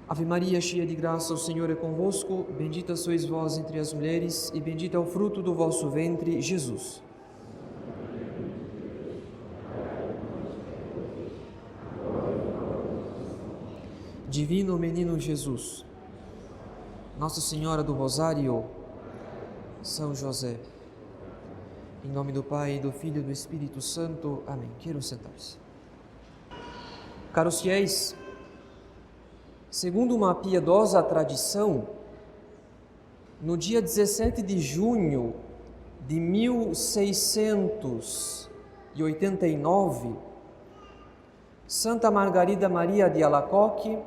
Ave Maria, cheia de graça, o Senhor é convosco. Bendita sois vós entre as mulheres, e bendito é o fruto do vosso ventre, Jesus. Divino Menino Jesus, Nossa Senhora do Rosário, São José, em nome do Pai, do Filho e do Espírito Santo. Amém. Queiram sentar-se. Caros fiéis, segundo uma piedosa tradição, no dia 17 de junho de 1689, Santa Margarida Maria de Alacoque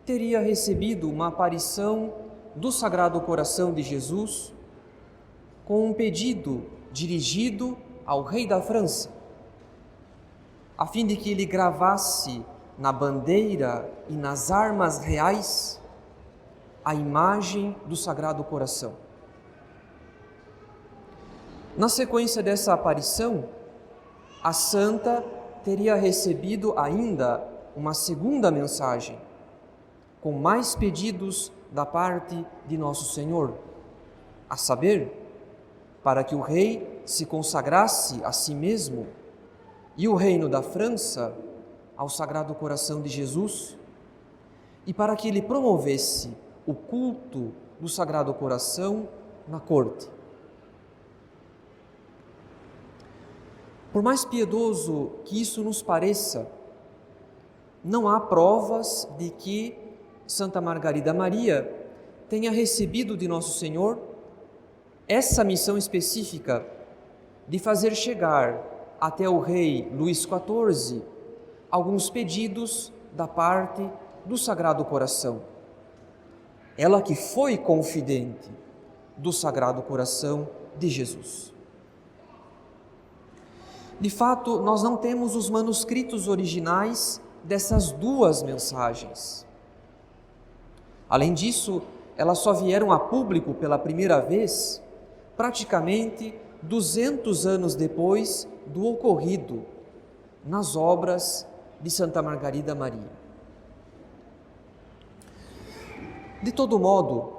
teria recebido uma aparição do Sagrado Coração de Jesus com um pedido dirigido ao rei da França, a fim de que ele gravasse na bandeira e nas armas reais a imagem do Sagrado Coração. Na sequência dessa aparição, a santa teria recebido ainda uma segunda mensagem, com mais pedidos da parte de Nosso Senhor, a saber, para que o rei se consagrasse a si mesmo e o reino da França ao Sagrado Coração de Jesus, e para que ele promovesse o culto do Sagrado Coração na corte. Por mais piedoso que isso nos pareça, não há provas de que Santa Margarida Maria tenha recebido de Nosso Senhor essa missão específica de fazer chegar até o rei Luís XIV alguns pedidos da parte do Sagrado Coração. Ela que foi confidente do Sagrado Coração de Jesus. De fato, nós não temos os manuscritos originais dessas duas mensagens. Além disso, elas só vieram a público pela primeira vez praticamente 200 anos depois do ocorrido nas obras de Santa Margarida Maria. De todo modo,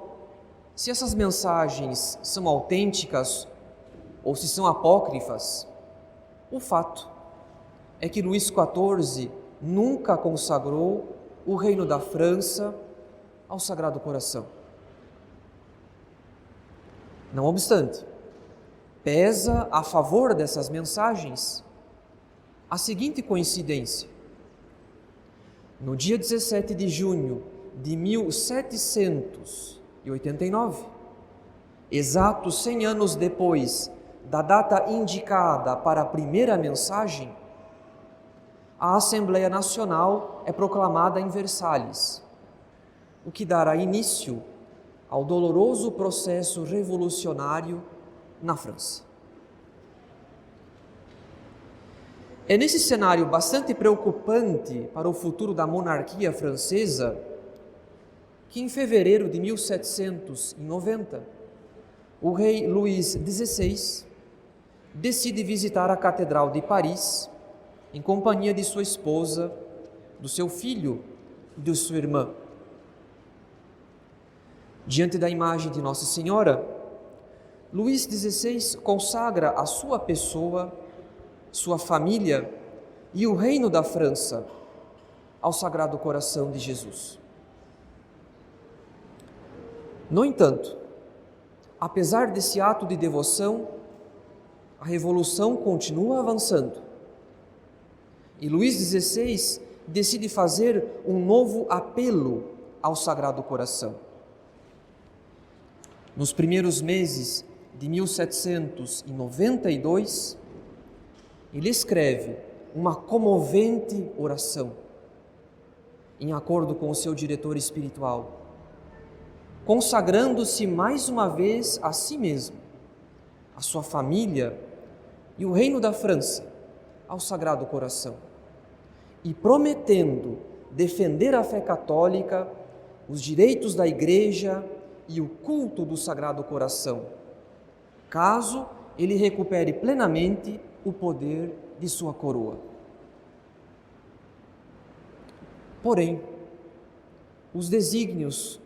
se essas mensagens são autênticas ou se são apócrifas, o fato é que Luís XIV nunca consagrou o reino da França ao Sagrado Coração. Não obstante, pesa a favor dessas mensagens a seguinte coincidência. No dia 17 de junho de 1789, exatos 100 anos depois da data indicada para a primeira mensagem, a Assembleia Nacional é proclamada em Versalhes, o que dará início ao doloroso processo revolucionário na França. É nesse cenário bastante preocupante para o futuro da monarquia francesa que, em fevereiro de 1790, o rei Luís XVI decide visitar a Catedral de Paris em companhia de sua esposa, do seu filho e de sua irmã. Diante da imagem de Nossa Senhora, Luís XVI consagra a sua pessoa, sua família e o reino da França ao Sagrado Coração de Jesus. No entanto, apesar desse ato de devoção, a revolução continua avançando e Luís XVI decide fazer um novo apelo ao Sagrado Coração. Nos primeiros meses de 1792, ele escreve uma comovente oração, em acordo com o seu diretor espiritual, consagrando-se mais uma vez a si mesmo, a sua família e o reino da França ao Sagrado Coração, e prometendo defender a fé católica, os direitos da Igreja e o culto do Sagrado Coração, caso ele recupere plenamente o poder de sua coroa. Porém, os desígnios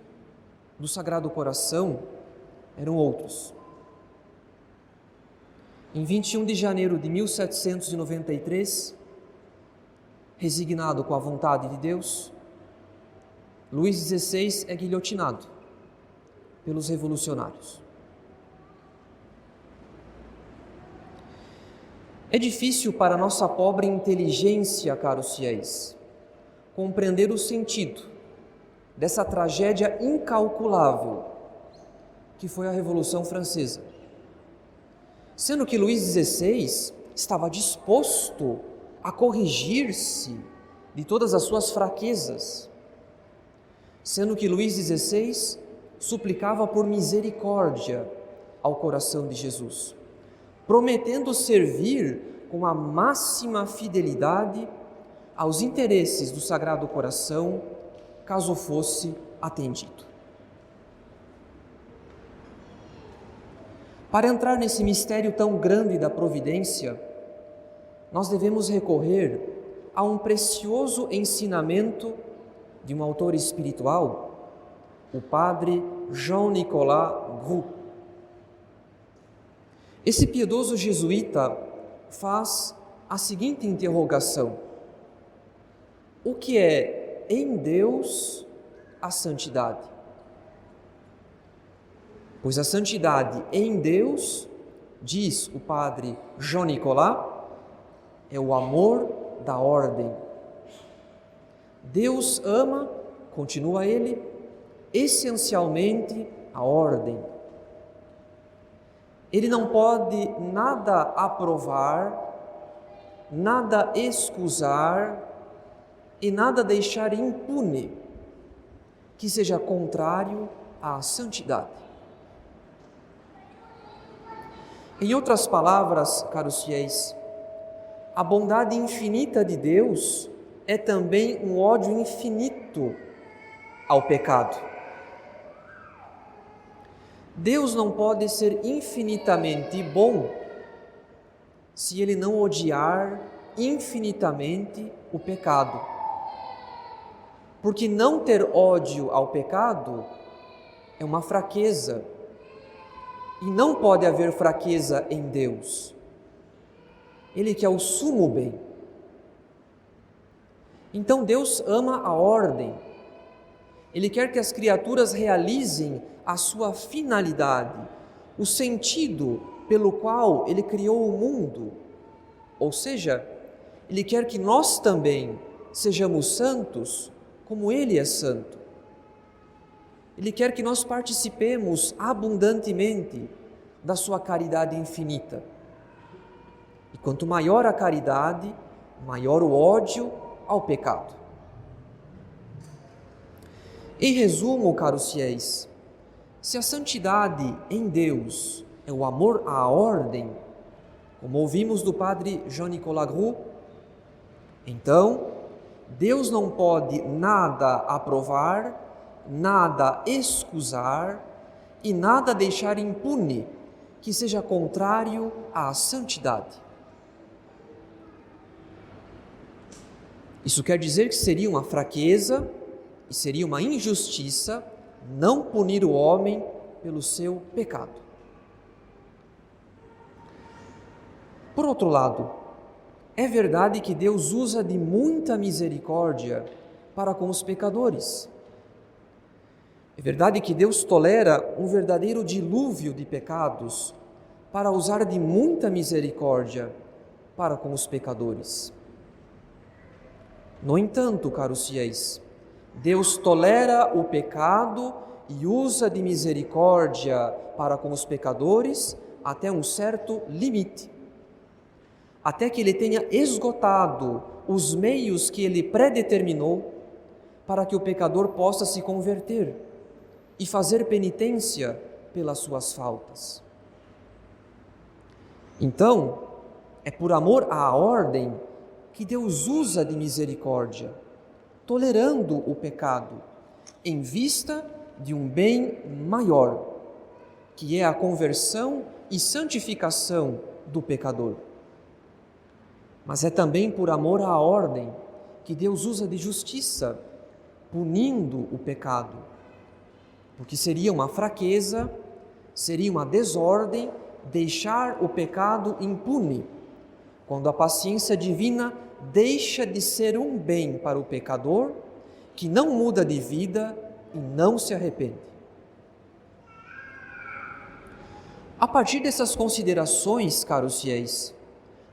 do Sagrado Coração eram outros. Em 21 de janeiro de 1793, resignado com a vontade de Deus, Luís XVI é guilhotinado pelos revolucionários. É difícil para nossa pobre inteligência, caros fiéis, compreender o sentido dessa tragédia incalculável que foi a Revolução Francesa. Sendo que Luís XVI estava disposto a corrigir-se de todas as suas fraquezas, sendo que Luís XVI suplicava por misericórdia ao coração de Jesus, prometendo servir com a máxima fidelidade aos interesses do Sagrado Coração, caso fosse atendido. Para entrar nesse mistério tão grande da providência, nós devemos recorrer a um precioso ensinamento de um autor espiritual, o padre Jean-Nicolas Groux. Esse piedoso jesuíta faz a seguinte interrogação: o que é em Deus a santidade? Pois a santidade em Deus, diz o padre Jean-Nicolas, é o amor da ordem. Deus ama, continua ele, essencialmente a ordem. Ele não pode nada aprovar, nada excusar e nada deixar impune que seja contrário à santidade. Em outras palavras, caros fiéis, a bondade infinita de Deus é também um ódio infinito ao pecado. Deus não pode ser infinitamente bom se Ele não odiar infinitamente o pecado. Porque não ter ódio ao pecado é uma fraqueza. E não pode haver fraqueza em Deus. Ele que é o sumo bem. Então Deus ama a ordem. Ele quer que as criaturas realizem a sua finalidade, o sentido pelo qual Ele criou o mundo. Ou seja, Ele quer que nós também sejamos santos como Ele é santo. Ele quer que nós participemos abundantemente da sua caridade infinita. E quanto maior a caridade, maior o ódio ao pecado. Em resumo, caros fiéis, se a santidade em Deus é o amor à ordem, como ouvimos do padre Jean-Nicolas Groux, então Deus não pode nada aprovar, nada excusar e nada deixar impune que seja contrário à santidade. Isso quer dizer que seria uma fraqueza e seria uma injustiça não punir o homem pelo seu pecado. Por outro lado, é verdade que Deus usa de muita misericórdia para com os pecadores. É verdade que Deus tolera um verdadeiro dilúvio de pecados para usar de muita misericórdia para com os pecadores. No entanto, caros fiéis, Deus tolera o pecado e usa de misericórdia para com os pecadores até um certo limite, até que Ele tenha esgotado os meios que Ele predeterminou para que o pecador possa se converter e fazer penitência pelas suas faltas. Então, é por amor à ordem que Deus usa de misericórdia, tolerando o pecado, em vista de um bem maior, que é a conversão e santificação do pecador. Mas é também por amor à ordem que Deus usa de justiça, punindo o pecado, porque seria uma fraqueza, seria uma desordem deixar o pecado impune, quando a paciência divina deixa de ser um bem para o pecador que não muda de vida e não se arrepende. A partir dessas considerações, caros fiéis,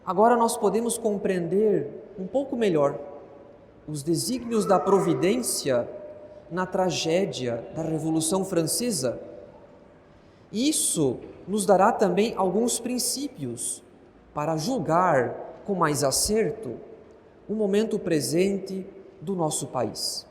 agora nós podemos compreender um pouco melhor os desígnios da providência na tragédia da Revolução Francesa. Isso nos dará também alguns princípios para julgar com mais acerto o momento presente do nosso país.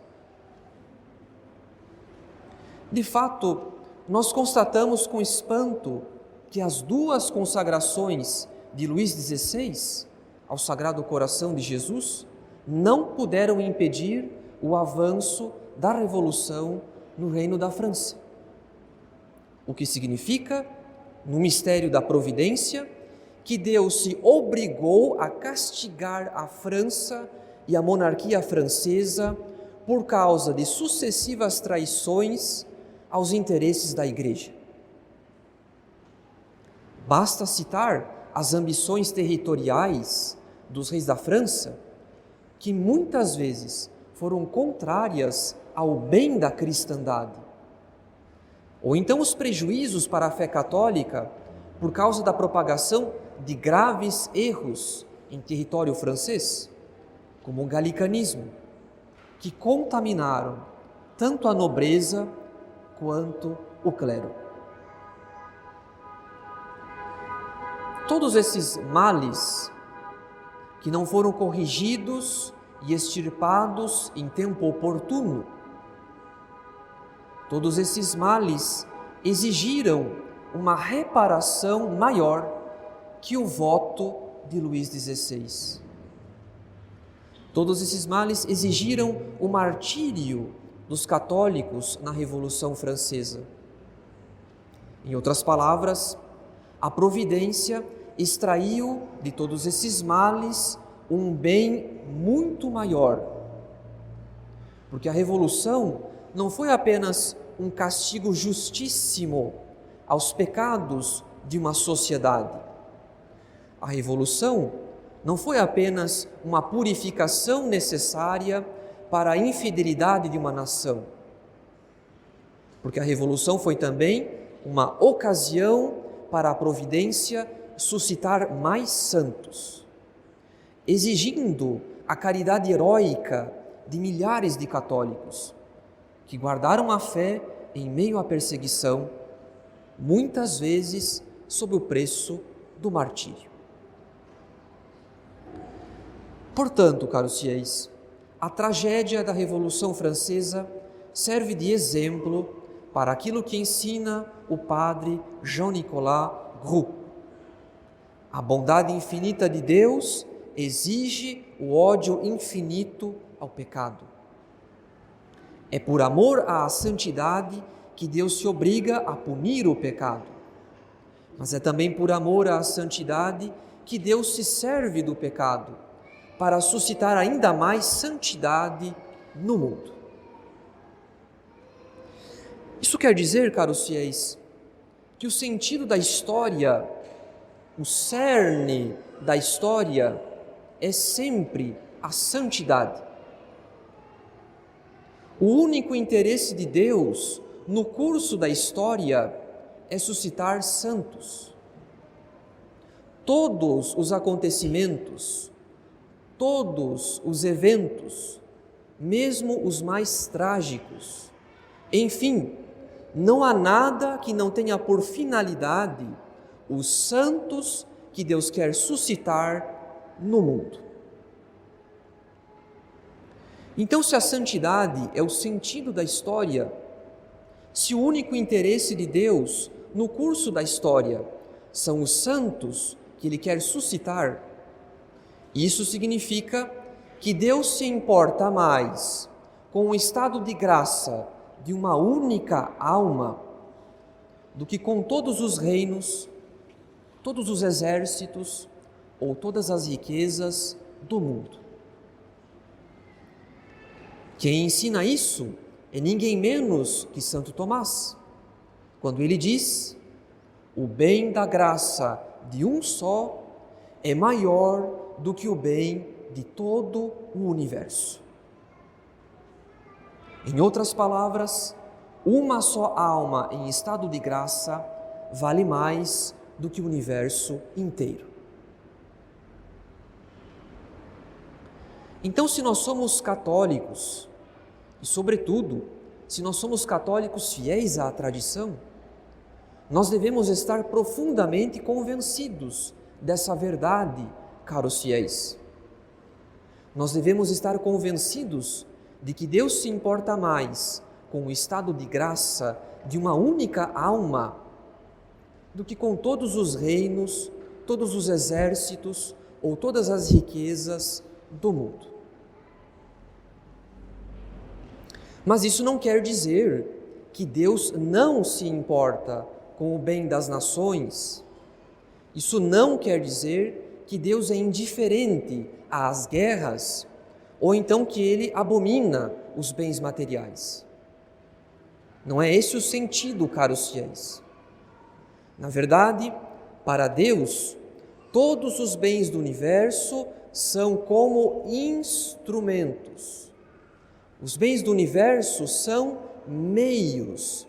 De fato, nós constatamos com espanto que as duas consagrações de Luís XVI ao Sagrado Coração de Jesus não puderam impedir o avanço da Revolução no Reino da França. O que significa, no mistério da providência, que Deus se obrigou a castigar a França e a monarquia francesa por causa de sucessivas traições aos interesses da Igreja. Basta citar as ambições territoriais dos reis da França, que muitas vezes foram contrárias ao bem da cristandade. Ou então os prejuízos para a fé católica por causa da propagação de graves erros em território francês, como o galicanismo, que contaminaram tanto a nobreza quanto o clero. Todos esses males que não foram corrigidos e extirpados em tempo oportuno, todos esses males exigiram uma reparação maior que o voto de Luís XVI. Todos esses males exigiram o martírio dos católicos na Revolução Francesa. Em outras palavras, a providência extraiu de todos esses males um bem muito maior, porque a Revolução não foi apenas um castigo justíssimo aos pecados de uma sociedade. A Revolução não foi apenas uma purificação necessária para a infidelidade de uma nação, porque a Revolução foi também uma ocasião para a providência suscitar mais santos, exigindo a caridade heróica de milhares de católicos que guardaram a fé em meio à perseguição, muitas vezes sob o preço do martírio. Portanto, caros fiéis, a tragédia da Revolução Francesa serve de exemplo para aquilo que ensina o padre Jean-Nicolas Roux. A bondade infinita de Deus exige o ódio infinito ao pecado. É por amor à santidade que Deus se obriga a punir o pecado. Mas é também por amor à santidade que Deus se serve do pecado para suscitar ainda mais santidade no mundo. Isso quer dizer, caros fiéis, que o sentido da história, o cerne da história é sempre a santidade. O único interesse de Deus no curso da história é suscitar santos. Todos os acontecimentos, todos os eventos, mesmo os mais trágicos, enfim, não há nada que não tenha por finalidade os santos que Deus quer suscitar no mundo. Então, se a santidade é o sentido da história, se o único interesse de Deus no curso da história são os santos que Ele quer suscitar, isso significa que Deus se importa mais com o estado de graça de uma única alma do que com todos os reinos, todos os exércitos ou todas as riquezas do mundo. Quem ensina isso é ninguém menos que Santo Tomás, quando ele diz: o bem da graça de um só é maior do que o bem de todo o universo. Em outras palavras, uma só alma em estado de graça vale mais do que o universo inteiro. Então, se nós somos católicos, e sobretudo, se nós somos católicos fiéis à tradição, nós devemos estar profundamente convencidos dessa verdade, caros fiéis. Nós devemos estar convencidos de que Deus se importa mais com o estado de graça de uma única alma do que com todos os reinos, todos os exércitos ou todas as riquezas do mundo. Mas isso não quer dizer que Deus não se importa com o bem das nações. Isso não quer dizer que Deus é indiferente às guerras ou então que Ele abomina os bens materiais. Não é esse o sentido, caros fiéis. Na verdade, para Deus, todos os bens do universo são como instrumentos. Os bens do universo são meios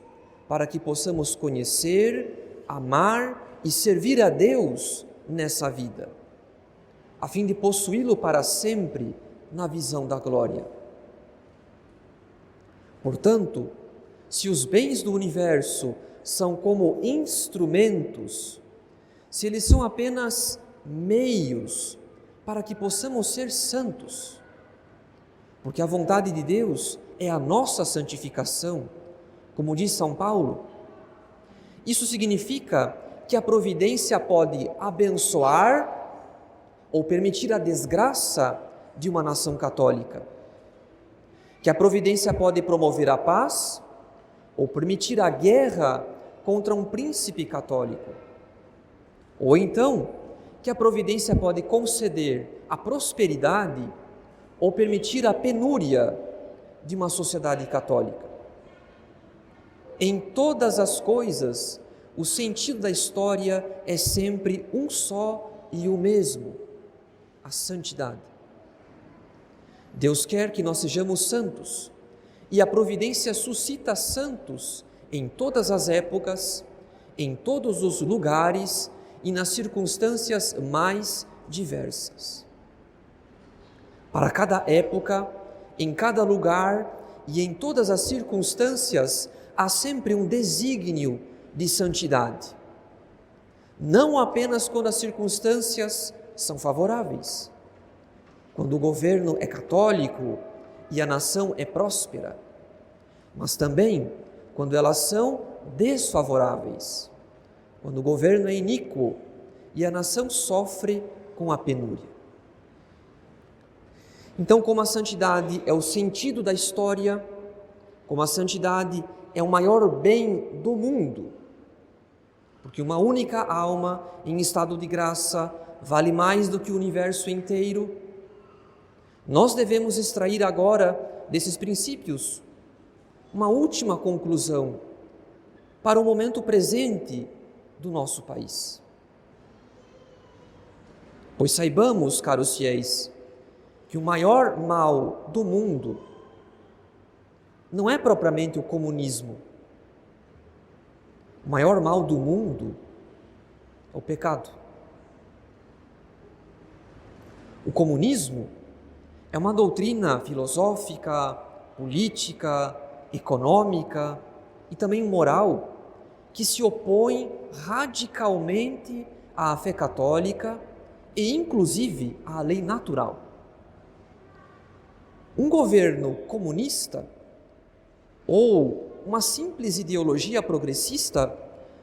para que possamos conhecer, amar e servir a Deus nessa vida, a fim de possuí-lo para sempre na visão da glória. Portanto, se os bens do universo são como instrumentos, se eles são apenas meios para que possamos ser santos, porque a vontade de Deus é a nossa santificação, como diz São Paulo, isso significa que a providência pode abençoar ou permitir a desgraça de uma nação católica, que a providência pode promover a paz ou permitir a guerra contra um príncipe católico, ou então que a providência pode conceder a prosperidade ou permitir a penúria de uma sociedade católica. Em todas as coisas, o sentido da história é sempre um só e o mesmo: a santidade. Deus quer que nós sejamos santos, e a providência suscita santos em todas as épocas, em todos os lugares e nas circunstâncias mais diversas. Para cada época, em cada lugar e em todas as circunstâncias, há sempre um desígnio de santidade. Não apenas quando as circunstâncias são favoráveis, quando o governo é católico e a nação é próspera, mas também quando elas são desfavoráveis, quando o governo é iníquo e a nação sofre com a penúria. Então, como a santidade é o sentido da história, como a santidade é o maior bem do mundo, porque uma única alma em estado de graça vale mais do que o universo inteiro, nós devemos extrair agora desses princípios uma última conclusão para o momento presente do nosso país. Pois saibamos, caros fiéis, que o maior mal do mundo não é propriamente o comunismo. O maior mal do mundo é o pecado. O comunismo é uma doutrina filosófica, política, econômica e também moral que se opõe radicalmente à fé católica e inclusive à lei natural. Um governo comunista ou uma simples ideologia progressista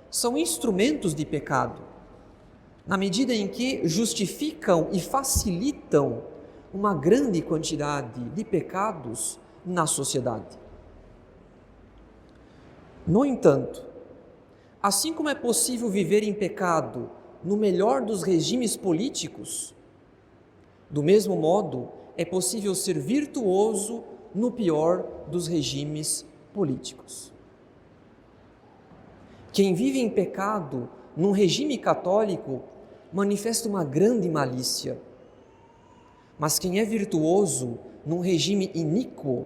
são instrumentos de pecado, na medida em que justificam e facilitam uma grande quantidade de pecados na sociedade. No entanto, assim como é possível viver em pecado no melhor dos regimes políticos, do mesmo modo é possível ser virtuoso no pior dos regimes políticos. Quem vive em pecado num regime católico manifesta uma grande malícia, mas quem é virtuoso num regime iníquo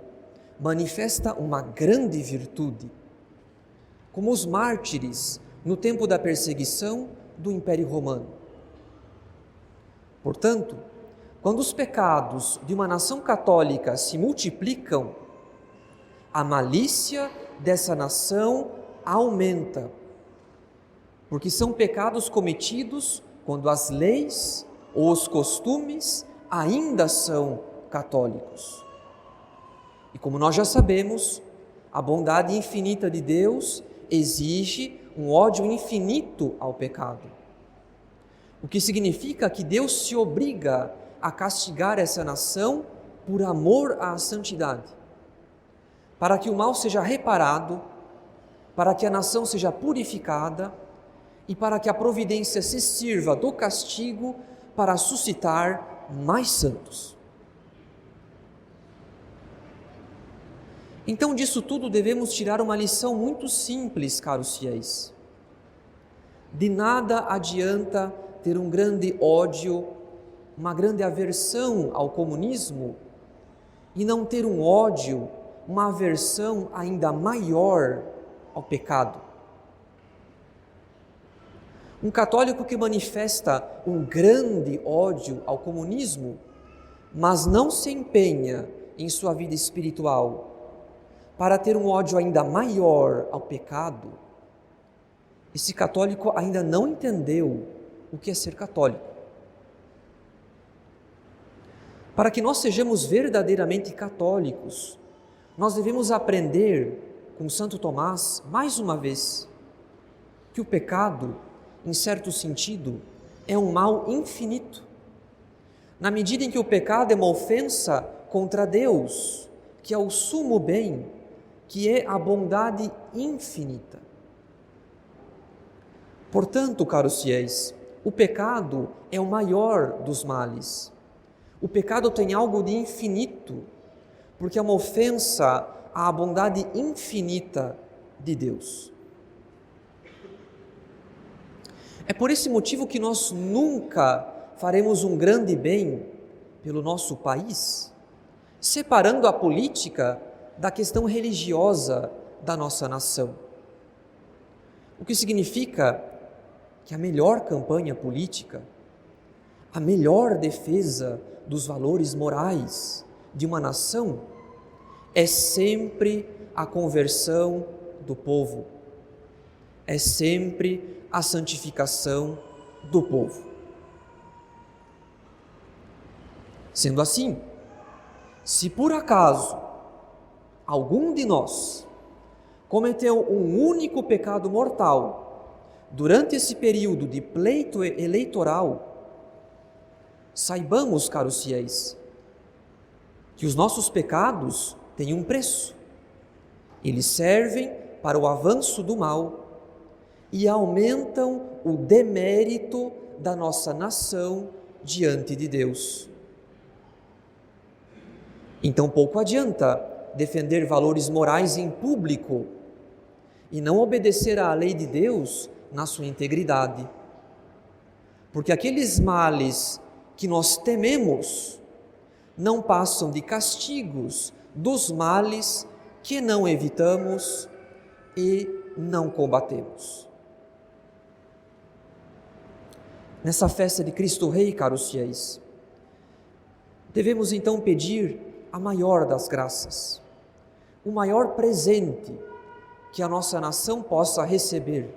manifesta uma grande virtude, como os mártires no tempo da perseguição do Império Romano. Portanto, quando os pecados de uma nação católica se multiplicam, a malícia dessa nação aumenta, porque são pecados cometidos quando as leis ou os costumes ainda são católicos. E como nós já sabemos, a bondade infinita de Deus exige um ódio infinito ao pecado, o que significa que Deus se obriga a castigar essa nação por amor à santidade, para que o mal seja reparado, para que a nação seja purificada e para que a providência se sirva do castigo para suscitar mais santos. Então, disso tudo devemos tirar uma lição muito simples, caros fiéis. De nada adianta ter um grande ódio, uma grande aversão ao comunismo e não ter um ódio, uma aversão ainda maior ao pecado. Um católico que manifesta um grande ódio ao comunismo, mas não se empenha em sua vida espiritual para ter um ódio ainda maior ao pecado, esse católico ainda não entendeu o que é ser católico. Para que nós sejamos verdadeiramente católicos, nós devemos aprender com Santo Tomás, mais uma vez, que o pecado, em certo sentido, é um mal infinito, na medida em que o pecado é uma ofensa contra Deus, que é o sumo bem, que é a bondade infinita. Portanto, caros fiéis, o pecado é o maior dos males. O pecado tem algo de infinito, porque é uma ofensa à bondade infinita de Deus. É por esse motivo que nós nunca faremos um grande bem pelo nosso país, separando a política da questão religiosa da nossa nação. O que significa que a melhor campanha política, a melhor defesa dos valores morais de uma nação é sempre a conversão do povo, é sempre a santificação do povo. Sendo assim, se por acaso algum de nós cometeu um único pecado mortal durante esse período de pleito eleitoral, saibamos, caros fiéis, que os nossos pecados têm um preço. Eles servem para o avanço do mal e aumentam o demérito da nossa nação diante de Deus. Então, pouco adianta defender valores morais em público e não obedecer à lei de Deus na sua integridade. Porque aqueles males que nós tememos não passam de castigos dos males que não evitamos e não combatemos. Nessa festa de Cristo Rei, caros fiéis, devemos então pedir a maior das graças, o maior presente que a nossa nação possa receber,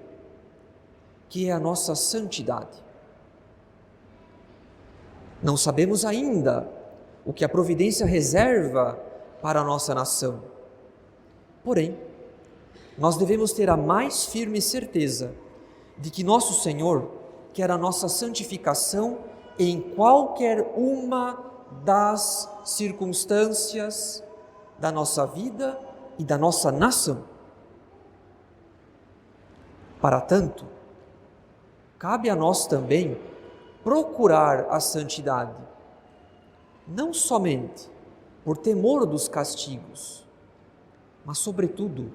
que é a nossa santidade. Não sabemos ainda o que a providência reserva para a nossa nação. Porém, nós devemos ter a mais firme certeza de que nosso Senhor quer a nossa santificação em qualquer uma das circunstâncias da nossa vida e da nossa nação. Para tanto, cabe a nós também procurar a santidade, não somente por temor dos castigos, mas, sobretudo,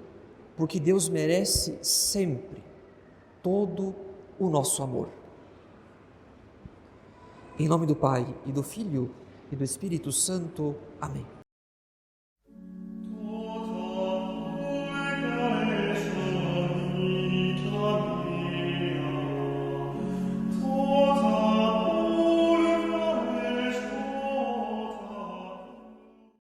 porque Deus merece sempre todo o nosso amor. Em nome do Pai, e do Filho, e do Espírito Santo. Amém.